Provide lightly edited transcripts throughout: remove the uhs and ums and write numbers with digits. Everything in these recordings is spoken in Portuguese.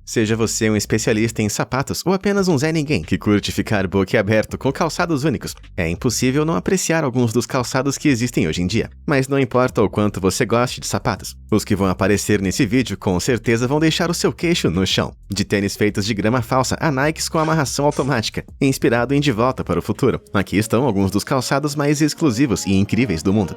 Seja você um especialista em sapatos ou apenas um Zé Ninguém que curte ficar boquiaberto com calçados únicos, é impossível não apreciar alguns dos calçados que existem hoje em dia. Mas não importa o quanto você goste de sapatos, os que vão aparecer nesse vídeo com certeza vão deixar o seu queixo no chão. De tênis feitos de grama falsa a Nikes com amarração automática, inspirado em De Volta para o Futuro. Aqui estão alguns dos calçados mais exclusivos e incríveis do mundo.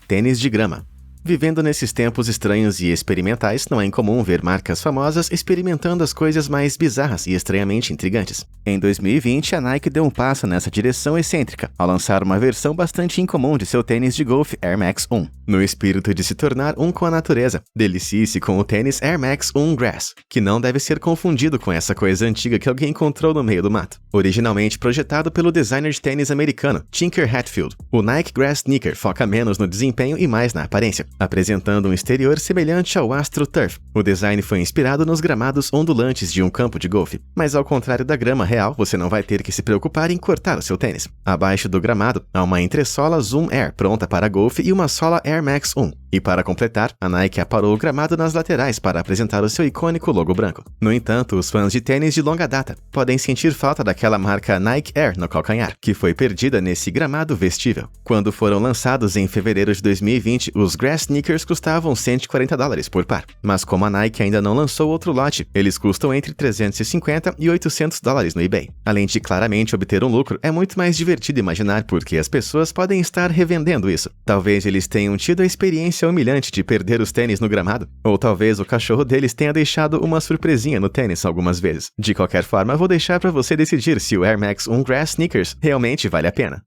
Tênis de grama. Vivendo nesses tempos estranhos e experimentais, não é incomum ver marcas famosas experimentando as coisas mais bizarras e estranhamente intrigantes. Em 2020, a Nike deu um passo nessa direção excêntrica, ao lançar uma versão bastante incomum de seu tênis de golfe Air Max 1. No espírito de se tornar um com a natureza, delicie-se com o tênis Air Max 1 Grass, que não deve ser confundido com essa coisa antiga que alguém encontrou no meio do mato. Originalmente projetado pelo designer de tênis americano Tinker Hatfield, o Nike Grass Sneaker foca menos no desempenho e mais na aparência, apresentando um exterior semelhante ao Astro Turf. O design foi inspirado nos gramados ondulantes de um campo de golfe, mas ao contrário da grama real, você não vai ter que se preocupar em cortar o seu tênis. Abaixo do gramado, há uma entressola Zoom Air pronta para golfe e uma sola Air Max 1. E para completar, a Nike aparou o gramado nas laterais para apresentar o seu icônico logo branco. No entanto, os fãs de tênis de longa data podem sentir falta daquela marca Nike Air no calcanhar, que foi perdida nesse gramado vestível. Quando foram lançados em fevereiro de 2020, os Grass Sneakers custavam $140 por par. Mas como a Nike ainda não lançou outro lote, eles custam entre $350 e $800 no eBay. Além de claramente obter um lucro, é muito mais divertido imaginar porque as pessoas podem estar revendendo isso. Talvez eles tenham tido a experiência humilhante de perder os tênis no gramado, ou talvez o cachorro deles tenha deixado uma surpresinha no tênis algumas vezes. De qualquer forma, vou deixar para você decidir se o Air Max 1 Grass Sneakers realmente vale a pena.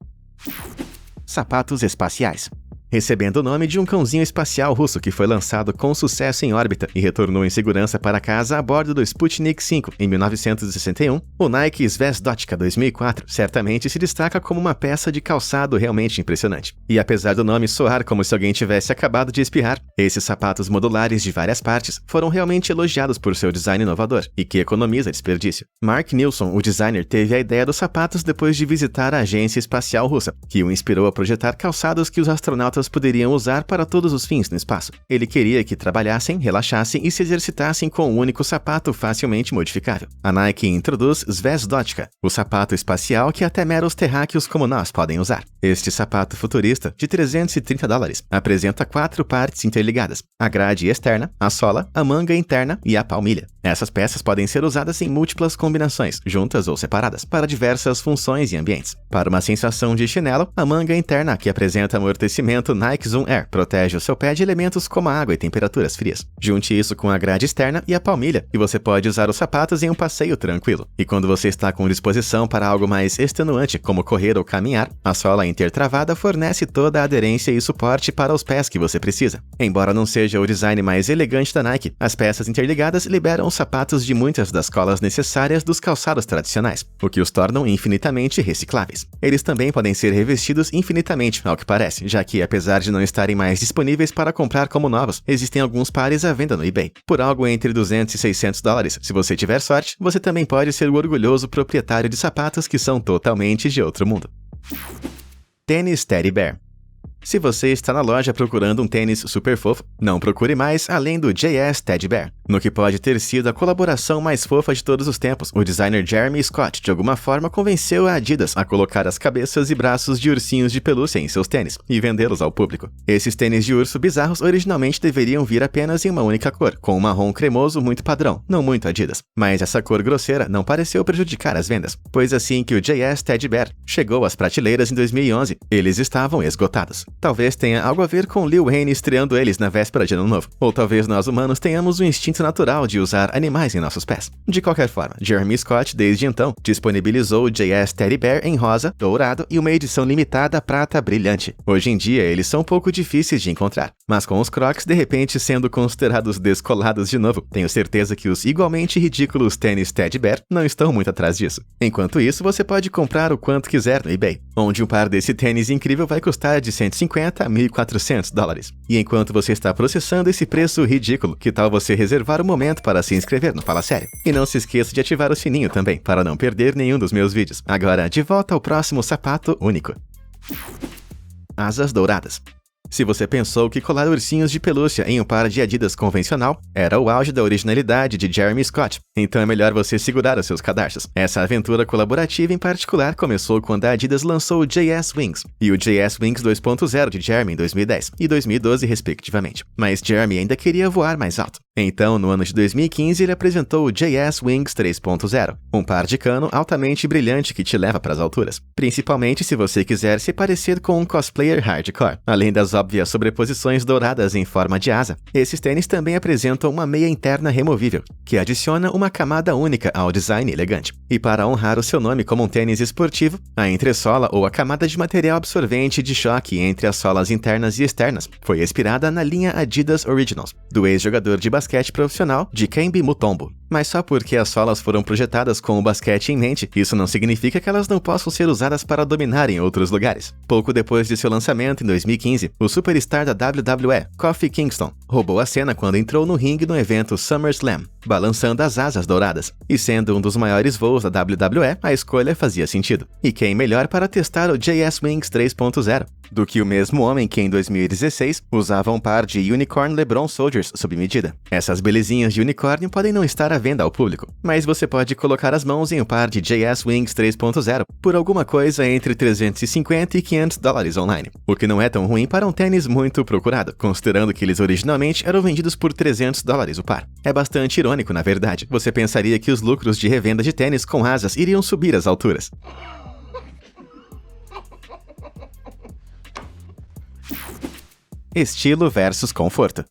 Sapatos espaciais. Recebendo o nome de um cãozinho espacial russo que foi lançado com sucesso em órbita e retornou em segurança para casa a bordo do Sputnik 5 em 1961, o Nike Zvezdochka 2004 certamente se destaca como uma peça de calçado realmente impressionante. E apesar do nome soar como se alguém tivesse acabado de espirrar, esses sapatos modulares de várias partes foram realmente elogiados por seu design inovador e que economiza desperdício. Mark Nilsson, o designer, teve a ideia dos sapatos depois de visitar a agência espacial russa, que o inspirou a projetar calçados que os astronautas poderiam usar para todos os fins no espaço. Ele queria que trabalhassem, relaxassem e se exercitassem com um único sapato facilmente modificável. A Nike introduz Zvezdochka, o sapato espacial que até meros terráqueos como nós podem usar. Este sapato futurista, de $330, apresenta 4 partes interligadas: a grade externa, a sola, a manga interna e a palmilha. Essas peças podem ser usadas em múltiplas combinações, juntas ou separadas, para diversas funções e ambientes. Para uma sensação de chinelo, a manga interna, que apresenta amortecimento Nike Zoom Air, protege o seu pé de elementos como a água e temperaturas frias. Junte isso com a grade externa e a palmilha, e você pode usar os sapatos em um passeio tranquilo. E quando você está com disposição para algo mais extenuante, como correr ou caminhar, a sola intertravada fornece toda a aderência e suporte para os pés que você precisa. Embora não seja o design mais elegante da Nike, as peças interligadas liberam os sapatos de muitas das colas necessárias dos calçados tradicionais, o que os tornam infinitamente recicláveis. Eles também podem ser revestidos infinitamente, ao que parece, já que, apesar de não estarem mais disponíveis para comprar como novos, existem alguns pares à venda no eBay. Por algo entre $200 e $600, se você tiver sorte, você também pode ser o orgulhoso proprietário de sapatos que são totalmente de outro mundo. Tênis Teddy Bear. Se você está na loja procurando um tênis super fofo, não procure mais além do JS Teddy Bear. No que pode ter sido a colaboração mais fofa de todos os tempos, o designer Jeremy Scott de alguma forma convenceu a Adidas a colocar as cabeças e braços de ursinhos de pelúcia em seus tênis e vendê-los ao público. Esses tênis de urso bizarros originalmente deveriam vir apenas em uma única cor, com um marrom cremoso muito padrão, não muito Adidas. Mas essa cor grosseira não pareceu prejudicar as vendas, pois assim que o JS Teddy Bear chegou às prateleiras em 2011, eles estavam esgotados. Talvez tenha algo a ver com Lil Wayne estreando eles na véspera de Ano Novo, ou talvez nós humanos tenhamos um instinto natural de usar animais em nossos pés. De qualquer forma, Jeremy Scott, desde então, disponibilizou o JS Teddy Bear em rosa, dourado e uma edição limitada prata brilhante. Hoje em dia, eles são um pouco difíceis de encontrar, mas com os Crocs de repente sendo considerados descolados de novo, tenho certeza que os igualmente ridículos tênis Teddy Bear não estão muito atrás disso. Enquanto isso, você pode comprar o quanto quiser no eBay, onde um par desse tênis incrível vai custar de $150 a $1.400. E enquanto você está processando esse preço ridículo, que tal você reservar um momento para se inscrever no Fala Sério? E não se esqueça de ativar o sininho também, para não perder nenhum dos meus vídeos. Agora, de volta ao próximo sapato único. Asas douradas. Se você pensou que colar ursinhos de pelúcia em um par de Adidas convencional era o auge da originalidade de Jeremy Scott, então é melhor você segurar os seus cadarços. Essa aventura colaborativa em particular começou quando a Adidas lançou o JS Wings e o JS Wings 2.0 de Jeremy em 2010 e 2012 respectivamente. Mas Jeremy ainda queria voar mais alto. Então, no ano de 2015, ele apresentou o JS Wings 3.0, um par de cano altamente brilhante que te leva para as alturas, principalmente se você quiser se parecer com um cosplayer hardcore. Além das óbvias sobreposições douradas em forma de asa, esses tênis também apresentam uma meia interna removível, que adiciona uma camada única ao design elegante. E para honrar o seu nome como um tênis esportivo, a entressola ou a camada de material absorvente de choque entre as solas internas e externas foi inspirada na linha Adidas Originals, do ex-jogador de basquete profissional Dikembe Mutombo. Mas só porque as solas foram projetadas com o basquete em mente, isso não significa que elas não possam ser usadas para dominar em outros lugares. Pouco depois de seu lançamento em 2015, o superstar da WWE, Kofi Kingston, roubou a cena quando entrou no ringue no evento SummerSlam, balançando as asas douradas. E sendo um dos maiores voos da WWE, a escolha fazia sentido. E quem melhor para testar o JS Wings 3.0 do que o mesmo homem que em 2016 usava um par de Unicorn LeBron Soldiers sob medida. Essas belezinhas de unicórnio podem não estar à venda ao público, mas você pode colocar as mãos em um par de JS Wings 3.0 por alguma coisa entre $350 e $500 online, o que não é tão ruim para um tênis muito procurado, considerando que eles originalmente eram vendidos por $300 o par. É bastante irônico, na verdade. Você pensaria que os lucros de revenda de tênis com asas iriam subir às alturas. Estilo versus conforto.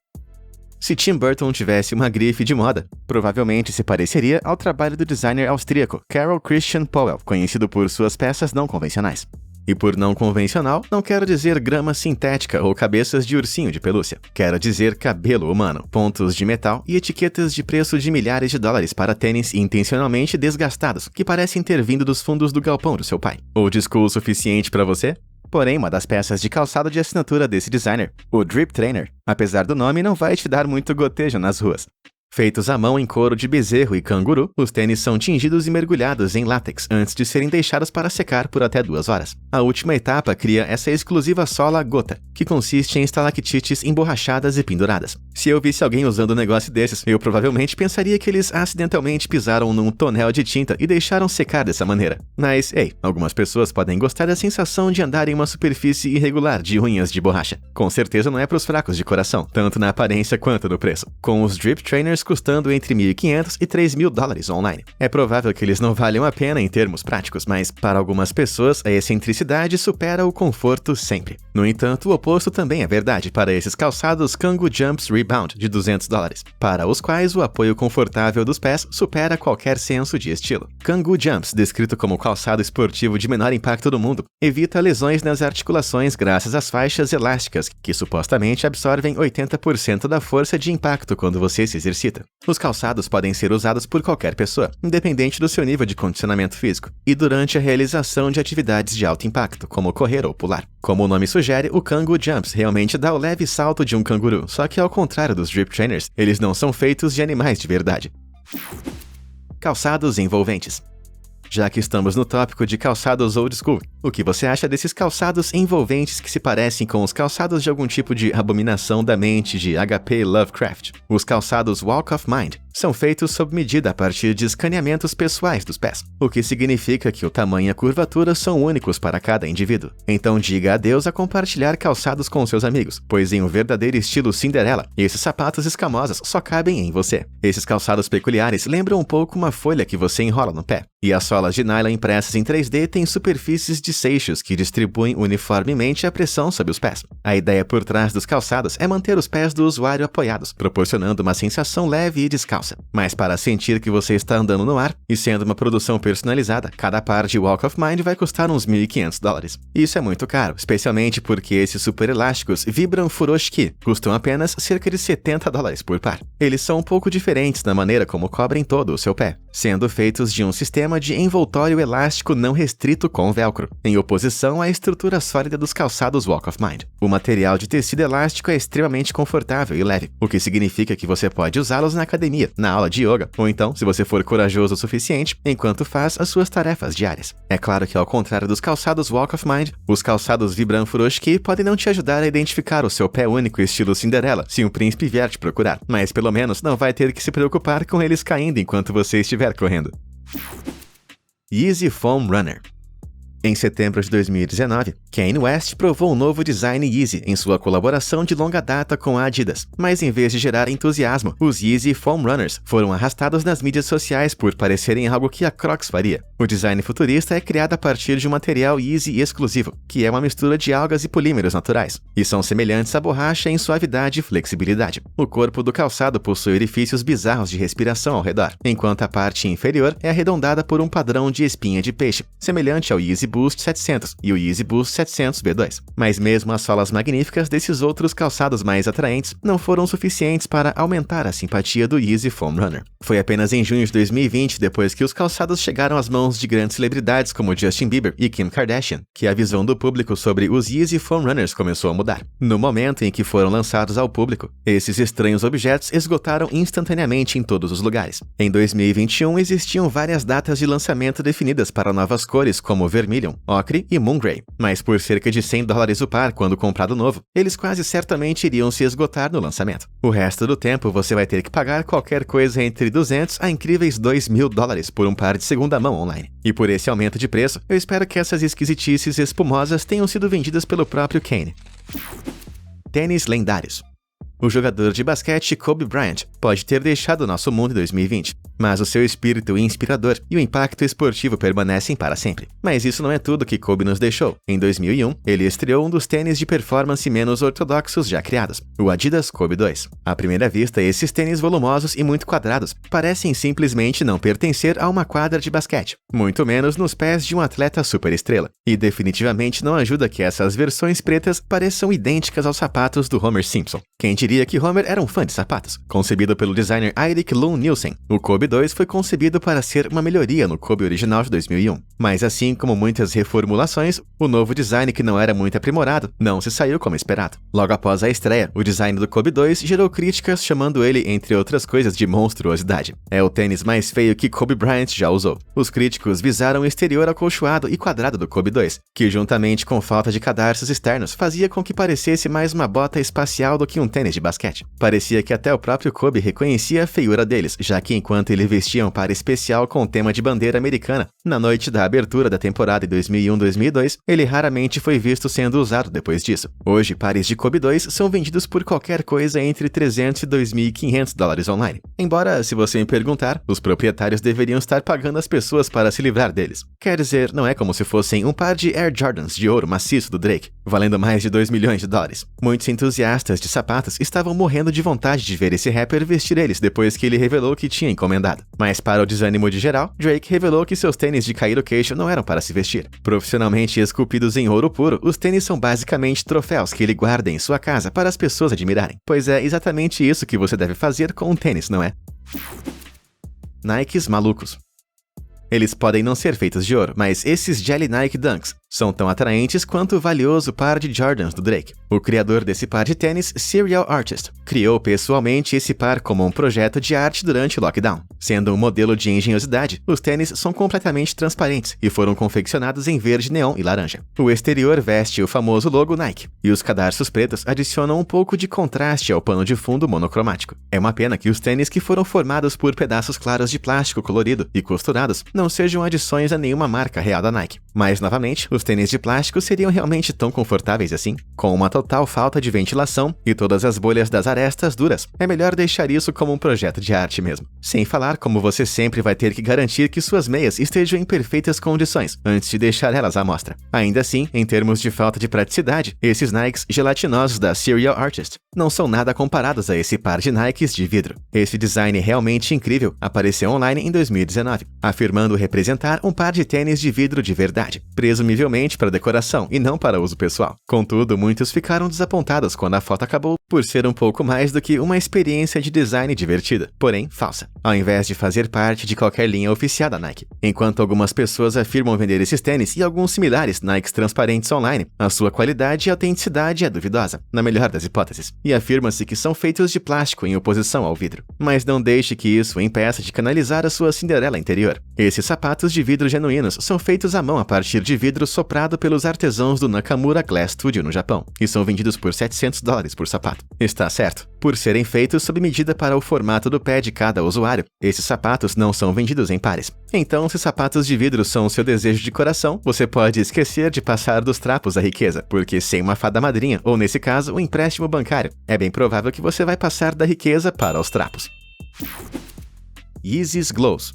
Se Tim Burton tivesse uma grife de moda, provavelmente se pareceria ao trabalho do designer austríaco Carol Christian Powell, conhecido por suas peças não convencionais. E por não convencional, não quero dizer grama sintética ou cabeças de ursinho de pelúcia. Quero dizer cabelo humano, pontos de metal e etiquetas de preço de milhares de dólares para tênis intencionalmente desgastados, que parecem ter vindo dos fundos do galpão do seu pai. Old school suficiente para você? Porém, uma das peças de calçado de assinatura desse designer, o Drip Trainer, apesar do nome, não vai te dar muito gotejo nas ruas. Feitos à mão em couro de bezerro e canguru, os tênis são tingidos e mergulhados em látex antes de serem deixados para secar por até 2 horas. A última etapa cria essa exclusiva sola gota, que consiste em estalactites emborrachadas e penduradas. Se eu visse alguém usando um negócio desses, eu provavelmente pensaria que eles acidentalmente pisaram num tonel de tinta e deixaram secar dessa maneira. Mas, ei, algumas pessoas podem gostar da sensação de andar em uma superfície irregular de unhas de borracha. Com certeza não é para os fracos de coração, tanto na aparência quanto no preço. Com os Drip Trainers custando entre $1.500 e $3.000 online. É provável que eles não valham a pena em termos práticos, mas para algumas pessoas a excentricidade supera o conforto sempre. No entanto, o oposto também é verdade para esses calçados Kangoo Jumps Rebound de $200, para os quais o apoio confortável dos pés supera qualquer senso de estilo. Kangoo Jumps, descrito como o calçado esportivo de menor impacto do mundo, evita lesões nas articulações graças às faixas elásticas que supostamente absorvem 80% da força de impacto quando você se exercita. Os calçados podem ser usados por qualquer pessoa, independente do seu nível de condicionamento físico, e durante a realização de atividades de alto impacto, como correr ou pular. Como o nome sugere, o Kangoo Jumps realmente dá o leve salto de um canguru, só que ao contrário dos Drip Trainers, eles não são feitos de animais de verdade. Calçados envolventes. Já que estamos no tópico de calçados old school, o que você acha desses calçados envolventes que se parecem com os calçados de algum tipo de abominação da mente de H.P. Lovecraft? Os calçados Walk of Mind são feitos sob medida a partir de escaneamentos pessoais dos pés, o que significa que o tamanho e a curvatura são únicos para cada indivíduo. Então diga adeus a compartilhar calçados com seus amigos, pois em um verdadeiro estilo Cinderela, esses sapatos escamosos só cabem em você. Esses calçados peculiares lembram um pouco uma folha que você enrola no pé, e as solas de nylon impressas em 3D têm superfícies de seixos que distribuem uniformemente a pressão sobre os pés. A ideia por trás dos calçados é manter os pés do usuário apoiados, proporcionando uma sensação leve e descalça. Mas para sentir que você está andando no ar, e sendo uma produção personalizada, cada par de Walk of Mind vai custar uns $1.500. Isso é muito caro, especialmente porque esses super elásticos Vibram Furoshiki custam apenas cerca de $70 por par. Eles são um pouco diferentes na maneira como cobrem todo o seu pé, sendo feitos de um sistema de envoltório elástico não restrito com velcro. em oposição à estrutura sólida dos calçados Walk of Mind. O material de tecido elástico é extremamente confortável e leve, o que significa que você pode usá-los na academia, na aula de yoga, ou então, se você for corajoso o suficiente, enquanto faz as suas tarefas diárias. É claro que, ao contrário dos calçados Walk of Mind, os calçados Vibram Furoshiki podem não te ajudar a identificar o seu pé único estilo Cinderela se um príncipe vier te procurar, mas pelo menos não vai ter que se preocupar com eles caindo enquanto você estiver correndo. Yeezy Foam Runner. Em setembro de 2019, Kanye West provou um novo design Yeezy em sua colaboração de longa data com a Adidas. Mas em vez de gerar entusiasmo, os Yeezy Foam Runners foram arrastados nas mídias sociais por parecerem algo que a Crocs faria. O design futurista é criado a partir de um material Yeezy exclusivo, que é uma mistura de algas e polímeros naturais, e são semelhantes à borracha em suavidade e flexibilidade. O corpo do calçado possui orifícios bizarros de respiração ao redor, enquanto a parte inferior é arredondada por um padrão de espinha de peixe, semelhante ao Yeezy Boost 700 e o Yeezy Boost 700 V2. Mas mesmo as solas magníficas desses outros calçados mais atraentes não foram suficientes para aumentar a simpatia do Yeezy Foam Runner. Foi apenas em junho de 2020, depois que os calçados chegaram às mãos de grandes celebridades como Justin Bieber e Kim Kardashian, que a visão do público sobre os Yeezy Foam Runners começou a mudar. No momento em que foram lançados ao público, esses estranhos objetos esgotaram instantaneamente em todos os lugares. Em 2021, existiam várias datas de lançamento definidas para novas cores como vermelho, ocre e moongrey, mas por cerca de $100 o par quando comprado novo, eles quase certamente iriam se esgotar no lançamento. O resto do tempo você vai ter que pagar qualquer coisa entre $200 a incríveis $2.000 por um par de segunda mão online. E por esse aumento de preço, eu espero que essas esquisitices espumosas tenham sido vendidas pelo próprio Kanye. Tênis lendários. O jogador de basquete Kobe Bryant pode ter deixado nosso mundo em 2020, mas o seu espírito inspirador e o impacto esportivo permanecem para sempre. Mas isso não é tudo que Kobe nos deixou. Em 2001, ele estreou um dos tênis de performance menos ortodoxos já criados, o Adidas Kobe 2. À primeira vista, esses tênis volumosos e muito quadrados parecem simplesmente não pertencer a uma quadra de basquete, muito menos nos pés de um atleta superestrela. E definitivamente não ajuda que essas versões pretas pareçam idênticas aos sapatos do Homer Simpson. Quem diria que Homer era um fã de sapatos? Concebido pelo designer Eirik Lund Nielsen, o Kobe 2 foi concebido para ser uma melhoria no Kobe original de 2001. Mas assim como muitas reformulações, o novo design, que não era muito aprimorado, não se saiu como esperado. Logo após a estreia, o design do Kobe 2 gerou críticas, chamando ele, entre outras coisas, de monstruosidade. É o tênis mais feio que Kobe Bryant já usou. Os críticos visaram o exterior acolchoado e quadrado do Kobe 2, que juntamente com falta de cadarços externos fazia com que parecesse mais uma bota espacial do que um tênis de basquete. Parecia que até o próprio Kobe reconhecia a feiura deles, já que enquanto ele vestia um par especial com o tema de bandeira americana, na noite da abertura da temporada em 2001-2002, ele raramente foi visto sendo usado depois disso. Hoje, pares de Kobe 2 são vendidos por qualquer coisa entre $300 e $2.500 online. Embora, se você me perguntar, os proprietários deveriam estar pagando as pessoas para se livrar deles. Quer dizer, não é como se fossem um par de Air Jordans de ouro maciço do Drake, valendo mais de $2 milhões. Muitos entusiastas de sapatos estavam morrendo de vontade de ver esse rapper vestir eles depois que ele revelou que tinha encomendado. Mas para o desânimo de geral, Drake revelou que seus tênis de cair o queixo não eram para se vestir. Profissionalmente esculpidos em ouro puro, os tênis são basicamente troféus que ele guarda em sua casa para as pessoas admirarem. Pois é exatamente isso que você deve fazer com um tênis, não é? Nikes malucos. Eles podem não ser feitos de ouro, mas esses Jelly Nike Dunks são tão atraentes quanto o valioso par de Jordans do Drake. O criador desse par de tênis, Serial Artist, criou pessoalmente esse par como um projeto de arte durante o lockdown. Sendo um modelo de engenhosidade, os tênis são completamente transparentes e foram confeccionados em verde neon e laranja. O exterior veste o famoso logo Nike, e os cadarços pretos adicionam um pouco de contraste ao pano de fundo monocromático. É uma pena que os tênis que foram formados por pedaços claros de plástico colorido e costurados não sejam adições a nenhuma marca real da Nike. Mas, novamente, os tênis de plástico seriam realmente tão confortáveis assim? Com uma total falta de ventilação e todas as bolhas das arestas duras, é melhor deixar isso como um projeto de arte mesmo. Sem falar como você sempre vai ter que garantir que suas meias estejam em perfeitas condições antes de deixar elas à mostra. Ainda assim, em termos de falta de praticidade, esses Nikes gelatinosos da Serial Artist não são nada comparados a esse par de Nikes de vidro. Esse design realmente incrível apareceu online em 2019, afirmando tentando representar um par de tênis de vidro de verdade, presumivelmente para decoração e não para uso pessoal. Contudo, muitos ficaram desapontados quando a foto acabou por ser um pouco mais do que uma experiência de design divertida, porém falsa, ao invés de fazer parte de qualquer linha oficial da Nike. Enquanto algumas pessoas afirmam vender esses tênis e alguns similares Nikes transparentes online, a sua qualidade e autenticidade é duvidosa, na melhor das hipóteses, e afirma-se que são feitos de plástico em oposição ao vidro. Mas não deixe que isso o impeça de canalizar a sua Cinderela interior. Esses sapatos de vidro genuínos são feitos à mão a partir de vidro soprado pelos artesãos do Nakamura Glass Studio no Japão, e são vendidos por $700 por sapato. Está certo. Por serem feitos sob medida para o formato do pé de cada usuário, esses sapatos não são vendidos em pares. Então, se sapatos de vidro são o seu desejo de coração, você pode esquecer de passar dos trapos da riqueza, porque sem uma fada madrinha, ou nesse caso, um empréstimo bancário, é bem provável que você vai passar da riqueza para os trapos. Yeezys Glows.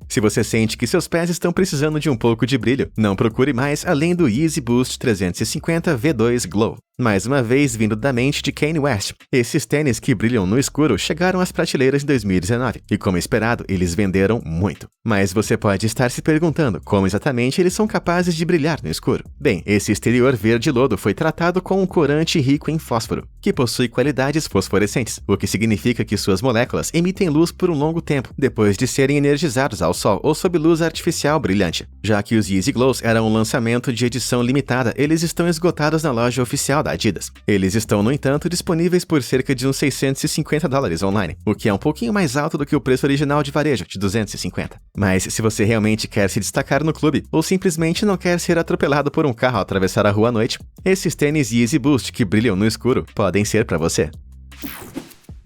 Se você sente que seus pés estão precisando de um pouco de brilho, não procure mais além do Yeezy Boost 350 V2 Glow. Mais uma vez vindo da mente de Kanye West. Esses tênis que brilham no escuro chegaram às prateleiras em 2019 e, como esperado, eles venderam muito. Mas você pode estar se perguntando como exatamente eles são capazes de brilhar no escuro. Bem, esse exterior verde lodo foi tratado com um corante rico em fósforo, que possui qualidades fosforescentes, o que significa que suas moléculas emitem luz por um longo tempo, depois de serem energizados ao sol ou sob luz artificial brilhante. Já que os Yeezy Glows eram um lançamento de edição limitada, eles estão esgotados na loja oficial da Adidas. Eles estão, no entanto, disponíveis por cerca de uns $650 online, o que é um pouquinho mais alto do que o preço original de varejo, de $250. Mas se você realmente quer se destacar no clube, ou simplesmente não quer ser atropelado por um carro ao atravessar a rua à noite, esses tênis Yeezy Boost que brilham no escuro podem ser para você.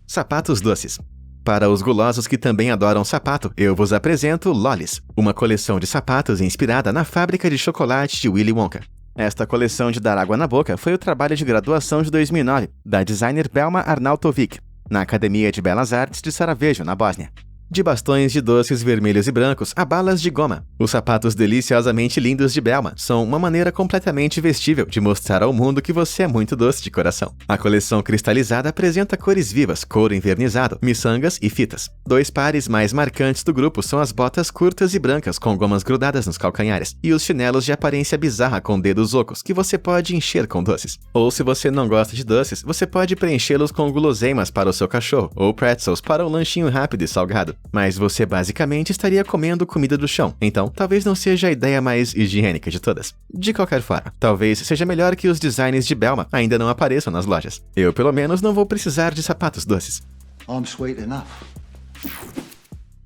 Sapatos doces. Para os gulosos que também adoram sapato, eu vos apresento Lollies, uma coleção de sapatos inspirada na fábrica de chocolate de Willy Wonka. Esta coleção de dar água na boca foi o trabalho de graduação de 2009 da designer Belma Arnautovic, na Academia de Belas Artes de Sarajevo, na Bósnia. De bastões de doces vermelhos e brancos a balas de goma, os sapatos deliciosamente lindos de Belma são uma maneira completamente vestível de mostrar ao mundo que você é muito doce de coração. A coleção cristalizada apresenta cores vivas, couro envernizado, miçangas e fitas. Dois pares mais marcantes do grupo são as botas curtas e brancas com gomas grudadas nos calcanhares e os chinelos de aparência bizarra com dedos ocos que você pode encher com doces. Ou se você não gosta de doces, você pode preenchê-los com guloseimas para o seu cachorro ou pretzels para um lanchinho rápido e salgado. Mas você basicamente estaria comendo comida do chão, então talvez não seja a ideia mais higiênica de todas. De qualquer forma, talvez seja melhor que os designs de Belma ainda não apareçam nas lojas. Eu, pelo menos, não vou precisar de sapatos doces. I'm sweet enough.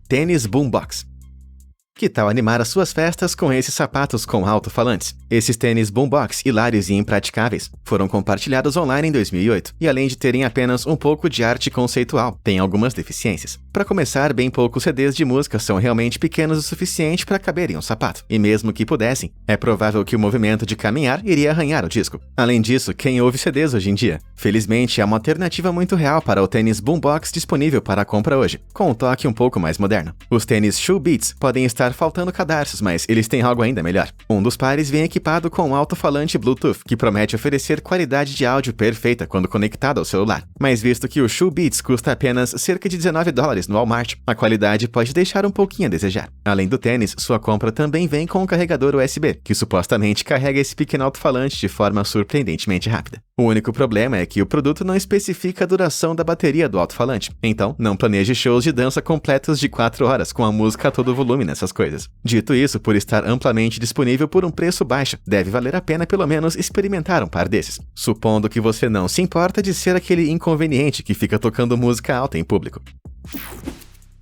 Tênis Boombox. Que tal animar as suas festas com esses sapatos com alto-falantes? Esses tênis boombox hilários e impraticáveis foram compartilhados online em 2008 e, além de terem apenas um pouco de arte conceitual, têm algumas deficiências. Para começar, bem poucos CDs de música são realmente pequenos o suficiente para caber em um sapato, e mesmo que pudessem, é provável que o movimento de caminhar iria arranhar o disco. Além disso, quem ouve CDs hoje em dia? Felizmente, há uma alternativa muito real para o tênis boombox disponível para a compra hoje, com um toque um pouco mais moderno. Os tênis Shoe Beats podem estar faltando cadarços, mas eles têm algo ainda melhor. Um dos pares vem equipado com um alto-falante Bluetooth, que promete oferecer qualidade de áudio perfeita quando conectado ao celular. Mas visto que o Shoe Beats custa apenas cerca de $19 no Walmart, a qualidade pode deixar um pouquinho a desejar. Além do tênis, sua compra também vem com um carregador USB, que supostamente carrega esse pequeno alto-falante de forma surpreendentemente rápida. O único problema é que o produto não especifica a duração da bateria do alto-falante, então não planeje shows de dança completos de 4 horas com a música a todo volume nessas coisas. Dito isso, por estar amplamente disponível por um preço baixo, deve valer a pena pelo menos experimentar um par desses, supondo que você não se importa de ser aquele inconveniente que fica tocando música alta em público.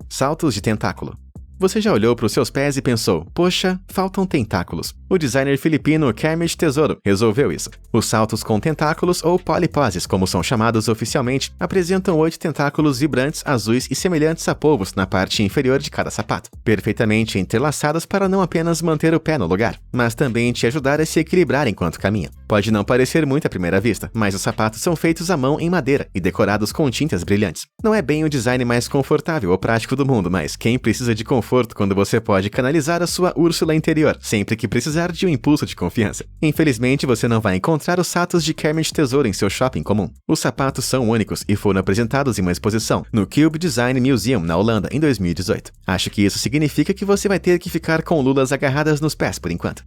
Saltos de tentáculo. Você já olhou para os seus pés e pensou, poxa, faltam tentáculos. O designer filipino Kermit Tesouro resolveu isso. Os saltos com tentáculos, ou poliposes, como são chamados oficialmente, apresentam 8 tentáculos vibrantes, azuis e semelhantes a polvos na parte inferior de cada sapato, perfeitamente entrelaçados para não apenas manter o pé no lugar, mas também te ajudar a se equilibrar enquanto caminha. Pode não parecer muito à primeira vista, mas os sapatos são feitos à mão em madeira e decorados com tintas brilhantes. Não é bem o design mais confortável ou prático do mundo, mas quem precisa de conforto conforto quando você pode canalizar a sua Úrsula interior sempre que precisar de um impulso de confiança. Infelizmente, você não vai encontrar os satos de Kermit Tesouro em seu shopping comum. Os sapatos são únicos e foram apresentados em uma exposição no Cube Design Museum, na Holanda, em 2018. Acho que isso significa que você vai ter que ficar com lulas agarradas nos pés por enquanto.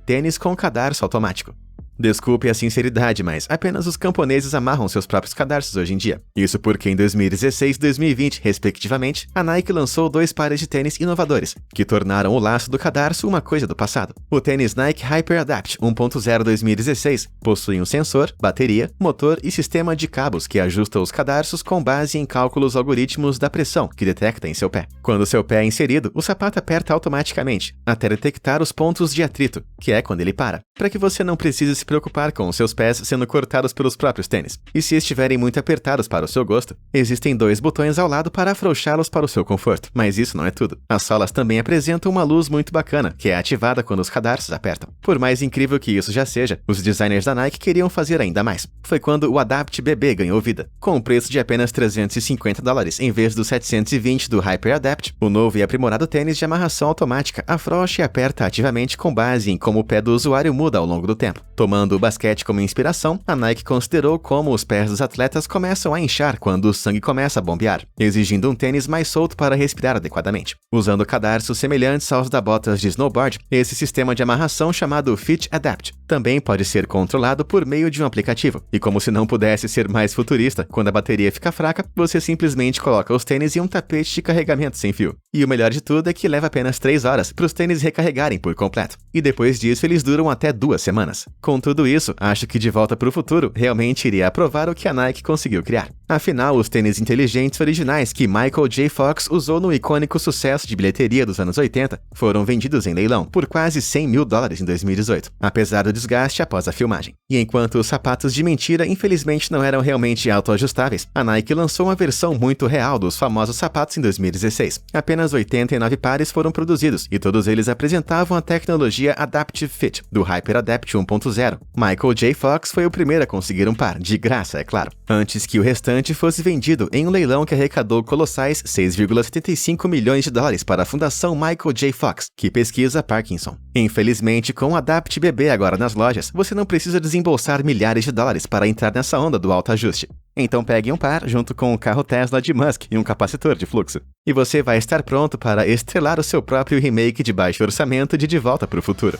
Tênis com cadarço automático. Desculpe a sinceridade, mas apenas os camponeses amarram seus próprios cadarços hoje em dia. Isso porque em 2016 e 2020, respectivamente, a Nike lançou 2 pares de tênis inovadores, que tornaram o laço do cadarço uma coisa do passado. O tênis Nike Hyper Adapt 1.0 2016 possui um sensor, bateria, motor e sistema de cabos que ajusta os cadarços com base em cálculos algoritmos da pressão que detecta em seu pé. Quando seu pé é inserido, o sapato aperta automaticamente, até detectar os pontos de atrito, que é quando ele para, para que você não precise se preocupar com os seus pés sendo cortados pelos próprios tênis. E se estiverem muito apertados para o seu gosto, existem 2 botões ao lado para afrouxá-los para o seu conforto. Mas isso não é tudo. As solas também apresentam uma luz muito bacana, que é ativada quando os cadarços apertam. Por mais incrível que isso já seja, os designers da Nike queriam fazer ainda mais. Foi quando o Adapt BB ganhou vida. Com um preço de apenas $350 em vez dos $720 do Hyper Adapt, o novo e aprimorado tênis de amarração automática afrouxa e aperta ativamente com base em como o pé do usuário muda ao longo do tempo. Tomando o basquete como inspiração, a Nike considerou como os pés dos atletas começam a inchar quando o sangue começa a bombear, exigindo um tênis mais solto para respirar adequadamente. Usando cadarços semelhantes aos da botas de snowboard, esse sistema de amarração chamado Fit Adapt também pode ser controlado por meio de um aplicativo. E como se não pudesse ser mais futurista, quando a bateria fica fraca, você simplesmente coloca os tênis em um tapete de carregamento sem fio. E o melhor de tudo é que leva apenas 3 horas para os tênis recarregarem por completo. E depois disso eles duram até 2 semanas. Com tudo isso, acho que De Volta para o Futuro realmente iria aprovar o que a Nike conseguiu criar. Afinal, os tênis inteligentes originais que Michael J. Fox usou no icônico sucesso de bilheteria dos anos 80 foram vendidos em leilão por quase $100 mil em 2018, apesar do desgaste após a filmagem. E enquanto os sapatos de mentira infelizmente não eram realmente autoajustáveis, a Nike lançou uma versão muito real dos famosos sapatos em 2016. Apenas 89 pares foram produzidos e todos eles apresentavam a tecnologia Adaptive Fit do Hyper Adapt 1.0. Michael J. Fox foi o primeiro a conseguir um par, de graça, é claro, antes que o restante fosse vendido em um leilão que arrecadou colossais $6,75 milhões para a Fundação Michael J. Fox, que pesquisa Parkinson. Infelizmente, com o Adapt BB agora nas lojas, você não precisa desembolsar milhares de dólares para entrar nessa onda do autoajuste. Então pegue um par junto com o carro Tesla de Musk e um capacitor de fluxo. E você vai estar pronto para estrelar o seu próprio remake de baixo orçamento de Volta para o Futuro.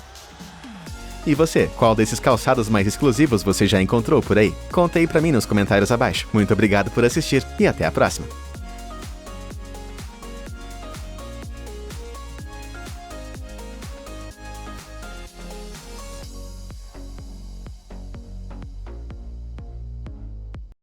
E você, qual desses calçados mais exclusivos você já encontrou por aí? Conta aí pra mim nos comentários abaixo. Muito obrigado por assistir e até a próxima!